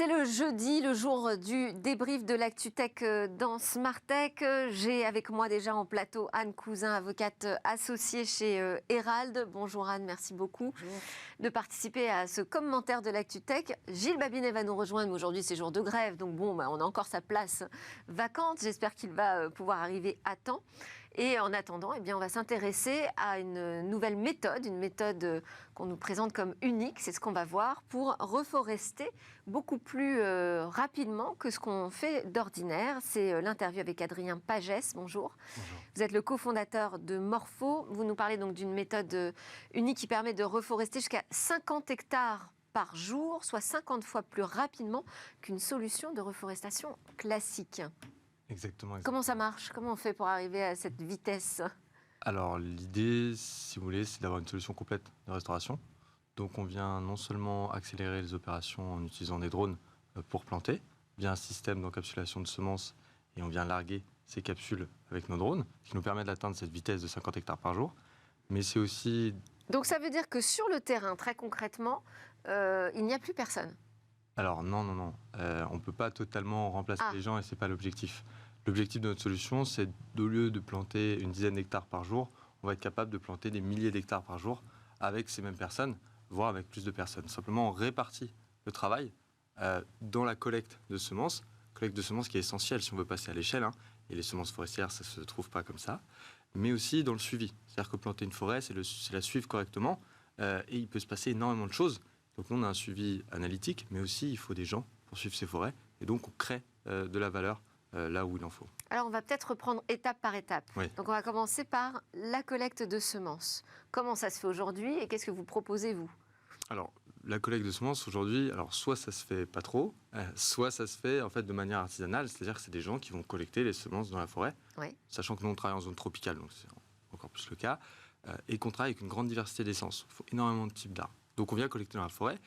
C'est le jeudi, le jour du débrief de l'ActuTech dans Smartech. J'ai avec moi déjà en plateau Anne Cousin, avocate associée chez Herald. Bonjour Anne, merci beaucoup de participer à ce commentaire de l'ActuTech. Gilles Babinet va nous rejoindre. Aujourd'hui, c'est jour de grève, donc bon, on a encore sa place vacante. J'espère qu'il va pouvoir arriver à temps. Et en attendant, on va s'intéresser à une nouvelle méthode, une méthode qu'on nous présente comme unique, c'est ce qu'on va voir, pour reforester beaucoup plus rapidement que ce qu'on fait d'ordinaire. C'est l'interview avec Adrien Pagès. Bonjour. Bonjour. Vous êtes le cofondateur de Morpho. Vous nous parlez donc d'une méthode unique qui permet de reforester jusqu'à 50 hectares par jour, soit 50 fois plus rapidement qu'une solution de reforestation classique. Exactement. Comment ça marche? Comment on fait pour arriver à cette vitesse? Alors l'idée, si vous voulez, c'est d'avoir une solution complète de restauration. Donc on vient non seulement accélérer les opérations en utilisant des drones pour planter, via un système d'encapsulation de semences, et on vient larguer ces capsules avec nos drones, ce qui nous permet d'atteindre cette vitesse de 50 hectares par jour. Mais c'est aussi... Donc ça veut dire que sur le terrain, très concrètement, il n'y a plus personne? Alors non. On ne peut pas totalement remplacer les gens et ce n'est pas l'objectif. L'objectif de notre solution, c'est au lieu de planter une dizaine d'hectares par jour, on va être capable de planter des milliers d'hectares par jour avec ces mêmes personnes, voire avec plus de personnes. Simplement, on répartit le travail dans la collecte de semences qui est essentielle si on veut passer à l'échelle. Et les semences forestières, ça ne se trouve pas comme ça. Mais aussi dans le suivi. C'est-à-dire que planter une forêt, c'est la suivre correctement. Et il peut se passer énormément de choses. Donc nous, on a un suivi analytique, mais aussi il faut des gens pour suivre ces forêts. Et donc, on crée de la valeur là où il en faut. Alors, on va peut-être reprendre étape par étape. Oui. Donc, on va commencer par la collecte de semences. Comment ça se fait aujourd'hui et qu'est-ce que vous proposez, vous? Alors, la collecte de semences aujourd'hui, soit ça se fait pas trop, soit ça se fait en fait de manière artisanale, c'est-à-dire que c'est des gens qui vont collecter les semences dans la forêt, sachant que nous on travaille en zone tropicale, donc c'est encore plus le cas, et qu'on travaille avec une grande diversité d'essences. Il faut énormément de types d'arbres. Donc on vient collecter dans la forêt,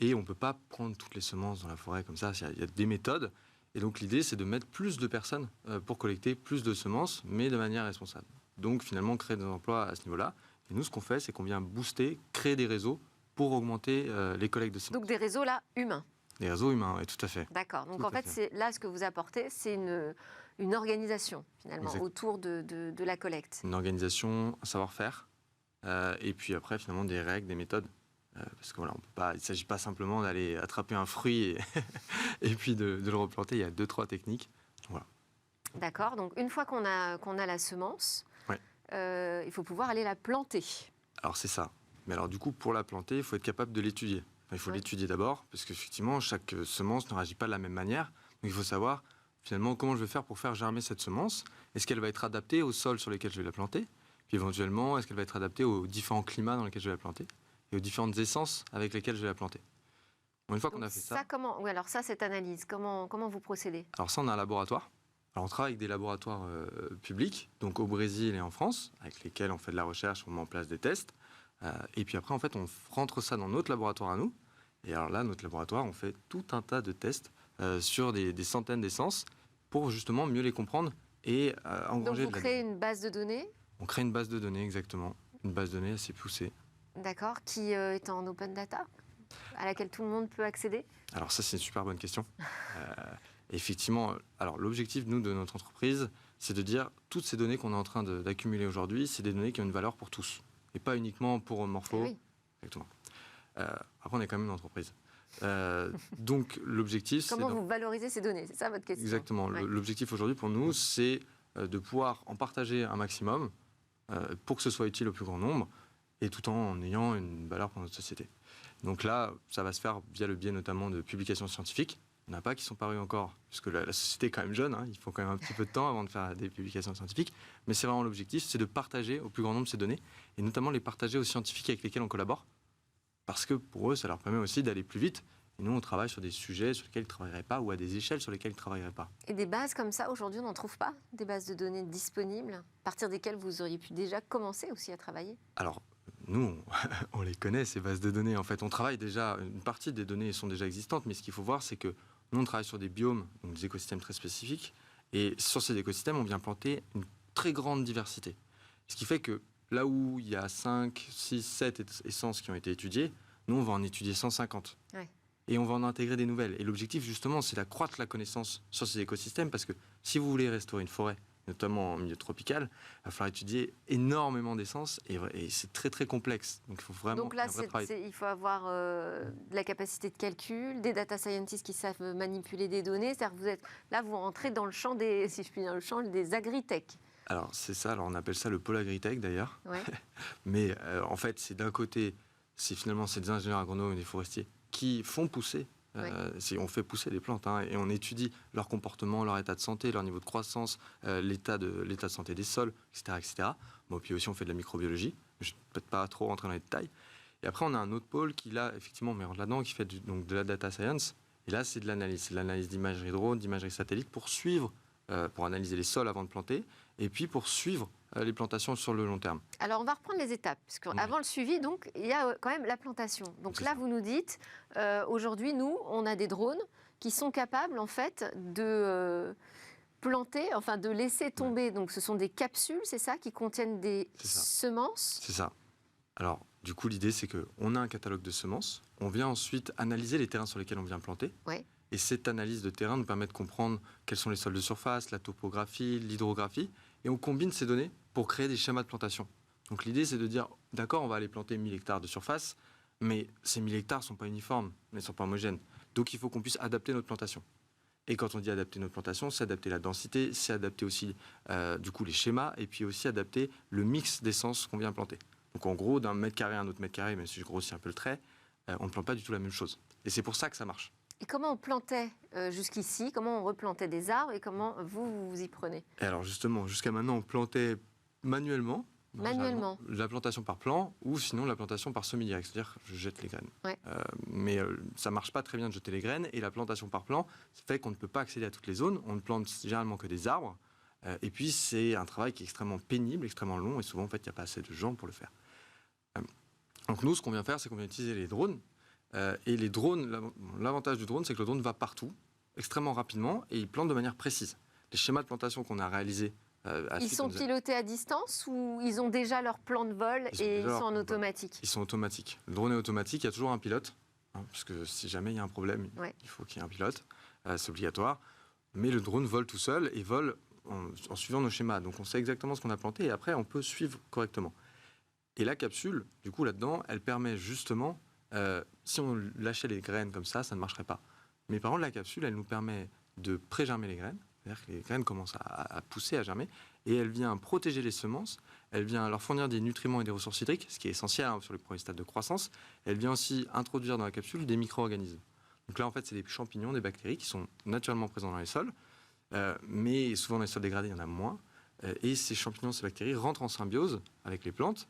et on ne peut pas prendre toutes les semences dans la forêt comme ça, il y a des méthodes, et donc l'idée c'est de mettre plus de personnes pour collecter plus de semences, mais de manière responsable. Donc finalement créer des emplois à ce niveau-là, et nous ce qu'on fait c'est qu'on vient booster, créer des réseaux, pour augmenter les collectes de semences. Donc des réseaux là humains. Des réseaux humains, oui, tout à fait. D'accord. Donc en fait, ce que vous apportez, c'est une organisation finalement autour de la collecte. Une organisation, un savoir-faire, et puis après finalement des règles, des méthodes. Parce que voilà, il ne s'agit pas simplement d'aller attraper un fruit et puis de le replanter. Il y a 2-3 techniques. Voilà. D'accord. Donc une fois qu'on a la semence, il faut pouvoir aller la planter. Alors c'est ça. Mais alors du coup, pour la planter, il faut être capable de l'étudier. Enfin, il faut l'étudier d'abord, parce qu'effectivement, chaque semence ne réagit pas de la même manière. Donc il faut savoir finalement comment je vais faire pour faire germer cette semence. Est-ce qu'elle va être adaptée au sol sur lequel je vais la planter? Puis éventuellement, est-ce qu'elle va être adaptée aux différents climats dans lesquels je vais la planter? Et aux différentes essences avec lesquelles je vais la planter. Une fois qu'on a fait ça... alors ça, cette analyse, comment vous procédez? Alors ça, on a un laboratoire. Alors on travaille avec des laboratoires publics, donc au Brésil et en France, avec lesquels on fait de la recherche, on met en place des tests. Et puis après, en fait, on rentre ça dans notre laboratoire à nous. Et alors là, notre laboratoire, on fait tout un tas de tests sur des centaines d'essences pour justement mieux les comprendre et engranger. Donc vous créez une base de données? On crée une base de données, exactement. Une base de données assez poussée. D'accord. Qui est en open data, à laquelle tout le monde peut accéder? Alors ça, c'est une super bonne question. Effectivement, alors l'objectif, nous, de notre entreprise, c'est de dire toutes ces données qu'on est en train d'accumuler aujourd'hui, c'est des données qui ont une valeur pour tous. Et pas uniquement pour Morpho. Oui. Exactement. Après, on est quand même une entreprise. Donc, l'objectif, Comment vous valorisez ces données? C'est ça votre question? Exactement. L'objectif aujourd'hui pour nous, c'est de pouvoir en partager un maximum pour que ce soit utile au plus grand nombre et tout en ayant une valeur pour notre société. Donc là, ça va se faire via le biais notamment de publications scientifiques. Il n'y en a pas qui sont parues encore, puisque la société est quand même jeune, il faut quand même un petit peu de temps avant de faire des publications scientifiques. Mais c'est vraiment l'objectif, c'est de partager au plus grand nombre ces données, et notamment les partager aux scientifiques avec lesquels on collabore, parce que pour eux, ça leur permet aussi d'aller plus vite. Et nous, on travaille sur des sujets sur lesquels ils ne travailleraient pas, ou à des échelles sur lesquelles ils ne travailleraient pas. Et des bases comme ça, aujourd'hui, on n'en trouve pas? Des bases de données disponibles, à partir desquelles vous auriez pu déjà commencer aussi à travailler? Alors, nous, on les connaît, ces bases de données. En fait, on travaille déjà, une partie des données sont déjà existantes, mais ce qu'il faut voir, c'est que nous, on travaille sur des biomes, donc des écosystèmes très spécifiques, et sur ces écosystèmes, on vient planter une très grande diversité. Ce qui fait que là où il y a 5, 6, 7 essences qui ont été étudiées, nous, on va en étudier 150. Ouais. et on va en intégrer des nouvelles. Et l'objectif, justement, c'est d'accroître la connaissance sur ces écosystèmes, parce que si vous voulez restaurer une forêt, notamment en milieu tropical, il va falloir étudier énormément d'essences, et c'est très très complexe. Donc il faut vraiment Donc là, un vrai travail. il faut avoir de la capacité de calcul, des data scientists qui savent manipuler des données. C'est-à-dire que vous rentrez dans le champ des, si je puis dire, le champ des agritech. Alors c'est ça, alors on appelle ça le pôle agritech d'ailleurs. Ouais. Mais en fait, c'est d'un côté, finalement c'est des ingénieurs agronomes et des forestiers qui font pousser. On fait pousser des plantes, hein, et on étudie leur comportement, leur état de santé, leur niveau de croissance, l'état de santé des sols, etc. etc. Bon, puis aussi on fait de la microbiologie, je ne vais peut-être pas trop rentrer dans les détails. Et après on a un autre pôle qui là, effectivement, mais rentre là-dedans, qui fait donc de la data science. Et là c'est de l'analyse d'imagerie drone, d'imagerie satellite pour suivre, pour analyser les sols avant de planter, et puis pour suivre les plantations sur le long terme. Alors, on va reprendre les étapes, parce qu'avant le suivi, donc, il y a quand même la plantation. Donc là, vous nous dites, aujourd'hui, nous, on a des drones qui sont capables, en fait, de planter, enfin, de laisser tomber. Donc, ce sont des capsules, c'est ça, qui contiennent des semences. C'est ça. Alors, du coup, l'idée, c'est qu'on a un catalogue de semences. On vient ensuite analyser les terrains sur lesquels on vient planter. Ouais. Et cette analyse de terrain nous permet de comprendre quels sont les sols de surface, la topographie, l'hydrographie. Et on combine ces données pour créer des schémas de plantation. Donc l'idée, c'est de dire, d'accord, on va aller planter 1000 hectares de surface, mais ces 1000 hectares ne sont pas uniformes, ne sont pas homogènes. Donc il faut qu'on puisse adapter notre plantation. Et quand on dit adapter notre plantation, c'est adapter la densité, c'est adapter aussi du coup les schémas, et puis aussi adapter le mix d'essences qu'on vient planter. Donc en gros, d'un mètre carré à un autre mètre carré, même si je grossis un peu le trait, on ne plante pas du tout la même chose. Et c'est pour ça que ça marche. Et comment on plantait jusqu'ici? Comment on replantait des arbres? Et comment vous y prenez? Et alors justement, jusqu'à maintenant, on plantait manuellement. Manuellement. La plantation par plan, ou sinon la plantation par semi direct, c'est-à-dire je jette les graines. Ouais. Mais ça ne marche pas très bien de jeter les graines, et la plantation par plan fait qu'on ne peut pas accéder à toutes les zones. On ne plante généralement que des arbres, et puis c'est un travail qui est extrêmement pénible, extrêmement long, et souvent en fait il n'y a pas assez de gens pour le faire. Donc nous, ce qu'on vient faire, c'est qu'on vient utiliser les drones. Et les drones, l'avantage du drone, c'est que le drone va partout, extrêmement rapidement, et il plante de manière précise. Les schémas de plantation qu'on a réalisés... Ils sont pilotés à distance, ou ils ont déjà leur plan de vol et ils sont en automatique? Ils sont automatiques. Le drone est automatique, il y a toujours un pilote, hein, parce que si jamais il y a un problème, il faut qu'il y ait un pilote, c'est obligatoire. Mais le drone vole tout seul et vole en suivant nos schémas. Donc on sait exactement ce qu'on a planté, et après on peut suivre correctement. Et la capsule, du coup là-dedans, elle permet justement... si on lâchait les graines comme ça ne marcherait pas. Mais par contre, la capsule, elle nous permet de pré-germer les graines, c'est-à-dire que les graines commencent à pousser, à germer, et elle vient protéger les semences, elle vient leur fournir des nutriments et des ressources hydriques, ce qui est essentiel sur les premiers stades de croissance. Elle vient aussi introduire dans la capsule des micro-organismes. Donc là, en fait, c'est des champignons, des bactéries qui sont naturellement présents dans les sols, mais souvent dans les sols dégradés, il y en a moins. Et ces champignons, ces bactéries rentrent en symbiose avec les plantes.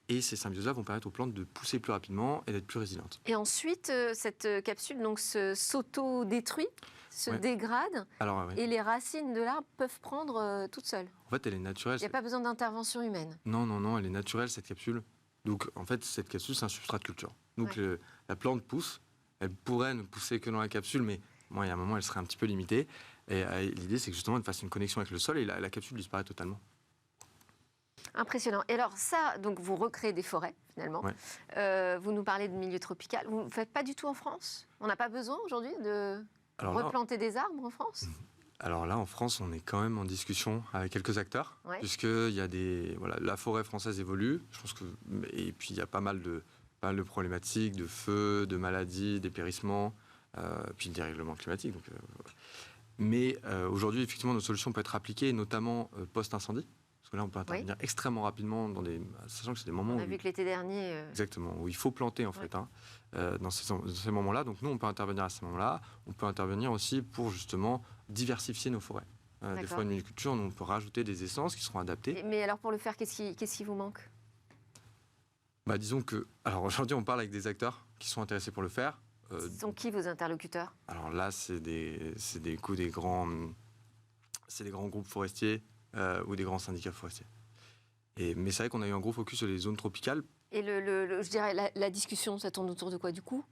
Et ces symbioses-là vont permettre aux plantes de pousser plus rapidement et d'être plus résilientes. Et ensuite, cette capsule s'auto-détruit, se dégrade, et les racines de l'arbre peuvent prendre toutes seules. En fait, elle est naturelle. Il n'y a pas besoin d'intervention humaine. Non, elle est naturelle, cette capsule. Donc, en fait, cette capsule, c'est un substrat de culture. Donc, la plante pousse. Elle pourrait ne pousser que dans la capsule, mais il y a un moment, elle serait un petit peu limitée. Et l'idée, c'est que justement, elle fasse une connexion avec le sol, et la capsule disparaît totalement. Impressionnant. Et alors ça, donc vous recréez des forêts finalement. Vous nous parlez de milieu tropical. Vous ne faites pas du tout en France? On n'a pas besoin aujourd'hui de replanter des arbres en France? Alors là, en France, on est quand même en discussion avec quelques acteurs, puisqu'il y a la forêt française évolue. Je pense et puis il y a pas mal de problématiques, de feux, de maladies, dépérissements, puis de dérèglement climatique. Donc, mais aujourd'hui, effectivement, nos solutions peuvent être appliquées, notamment post-incendie. Là, on peut intervenir extrêmement rapidement, sachant que c'est des moments... On a vu que l'été dernier... Exactement, où il faut planter, en fait, dans ces moments-là. Donc nous, on peut intervenir à ces moments-là. On peut intervenir aussi pour, justement, diversifier nos forêts. Des fois, une monoculture, on peut rajouter des essences qui seront adaptées. Mais alors, pour le faire, qu'est-ce qui vous manque? Disons que... Alors, aujourd'hui, on parle avec des acteurs qui sont intéressés pour le faire. Ce sont qui, vos interlocuteurs? Alors là, c'est des grands groupes forestiers, ou des grands syndicats forestiers. Mais c'est vrai qu'on a eu un gros focus sur les zones tropicales. Et je dirais, la discussion, ça tourne autour de quoi, du coup?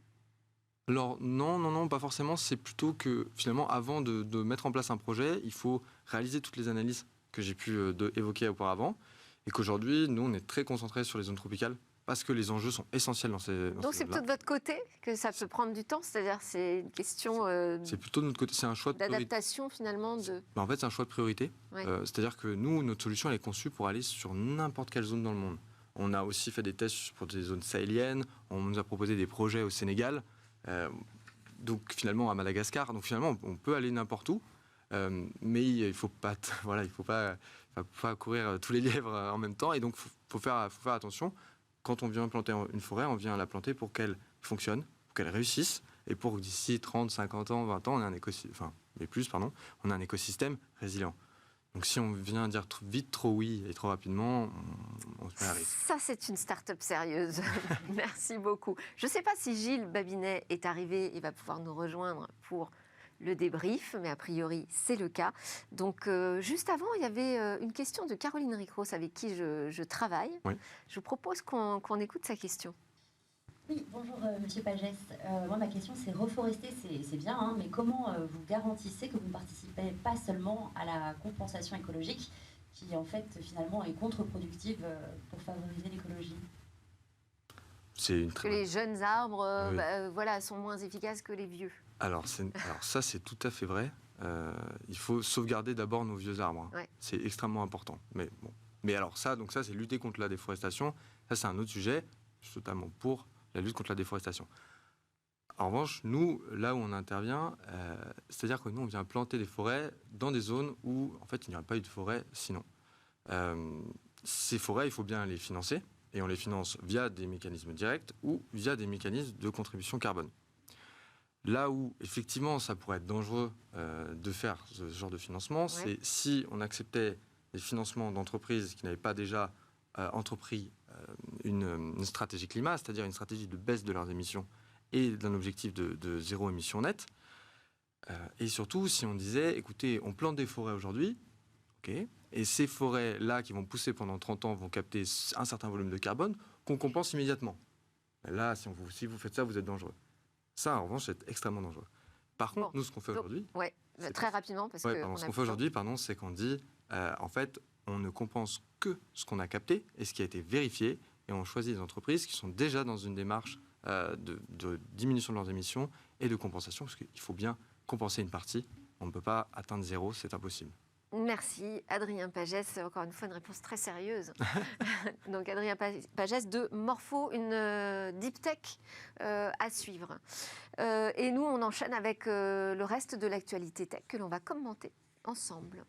Alors non, pas forcément. C'est plutôt que, finalement, avant de mettre en place un projet, il faut réaliser toutes les analyses que j'ai pu évoquer auparavant. Et qu'aujourd'hui, nous, on est très concentrés sur les zones tropicales, parce que les enjeux sont essentiels dans ces Donc c'est zones-là. plutôt de votre côté que ça peut prendre du temps, c'est-à-dire c'est une question C'est plutôt de notre côté, c'est un choix de priorité. d'adaptation finalement de... En fait, c'est un choix de priorité. Ouais. C'est-à-dire que nous, notre solution, elle est conçue pour aller sur n'importe quelle zone dans le monde. On a aussi fait des tests pour des zones sahéliennes, on nous a proposé des projets au Sénégal, donc finalement à Madagascar. Donc finalement, on peut aller n'importe où, mais il ne faut pas, voilà, il faut pas courir tous les lièvres en même temps. Et donc, faut faire attention. Quand on vient planter une forêt, on vient la planter pour qu'elle fonctionne, pour qu'elle réussisse, et pour que d'ici 30, 50 ans, 20 ans, on a un écosystème résilient. Donc si on vient dire vite trop oui et trop rapidement, on se met à risque. Ça, c'est une start-up sérieuse. Merci beaucoup. Je ne sais pas si Gilles Babinet est arrivé et va pouvoir nous rejoindre pour le débrief, mais a priori, c'est le cas. Donc, juste avant, il y avait une question de Caroline Ricros, avec qui je travaille. Oui. Je vous propose qu'on écoute sa question. Oui, bonjour Monsieur Pagès. Moi, ma question, c'est reforester, c'est bien, hein, mais comment vous garantissez que vous ne participez pas seulement à la compensation écologique, qui en fait, finalement, est contre-productive pour favoriser l'écologie? C'est une Que les jeunes arbres Oui. voilà, sont moins efficaces que les vieux. Alors ça, c'est tout à fait vrai. Il faut sauvegarder d'abord nos vieux arbres. Ouais. C'est extrêmement important. Mais bon. Mais alors ça, c'est lutter contre la déforestation. Ça, c'est un autre sujet. Je suis totalement pour la lutte contre la déforestation. En revanche, nous, là où on intervient, c'est-à-dire que nous, on vient planter des forêts dans des zones où, en fait, il n'y aurait pas eu de forêt sinon. Ces forêts, il faut bien les financer. Et on les finance via des mécanismes directs ou via des mécanismes de contribution carbone. Là où, effectivement, ça pourrait être dangereux de faire ce genre de financement, c'est si on acceptait des financements d'entreprises qui n'avaient pas déjà entrepris une stratégie climat, c'est-à-dire une stratégie de baisse de leurs émissions et d'un objectif de zéro émission nette. Et surtout, si on disait, écoutez, on plante des forêts aujourd'hui, okay, et ces forêts-là qui vont pousser pendant 30 ans vont capter un certain volume de carbone qu'on compense immédiatement. Là, si vous faites ça, vous êtes dangereux. Ça, en revanche, c'est extrêmement dangereux. Par contre, nous, ce qu'on fait aujourd'hui... Oui, très rapidement, parce que... ce qu'on fait aujourd'hui, c'est qu'on dit, en fait, on ne compense que ce qu'on a capté et ce qui a été vérifié, et on choisit des entreprises qui sont déjà dans une démarche de diminution de leurs émissions et de compensation, parce qu'il faut bien compenser une partie. On ne peut pas atteindre zéro, c'est impossible. Merci, Adrien Pagès. Encore une fois, une réponse très sérieuse. Donc, Adrien Pagès de Morpho, une deep tech à suivre. Et nous, on enchaîne avec le reste de l'actualité tech que l'on va commenter ensemble.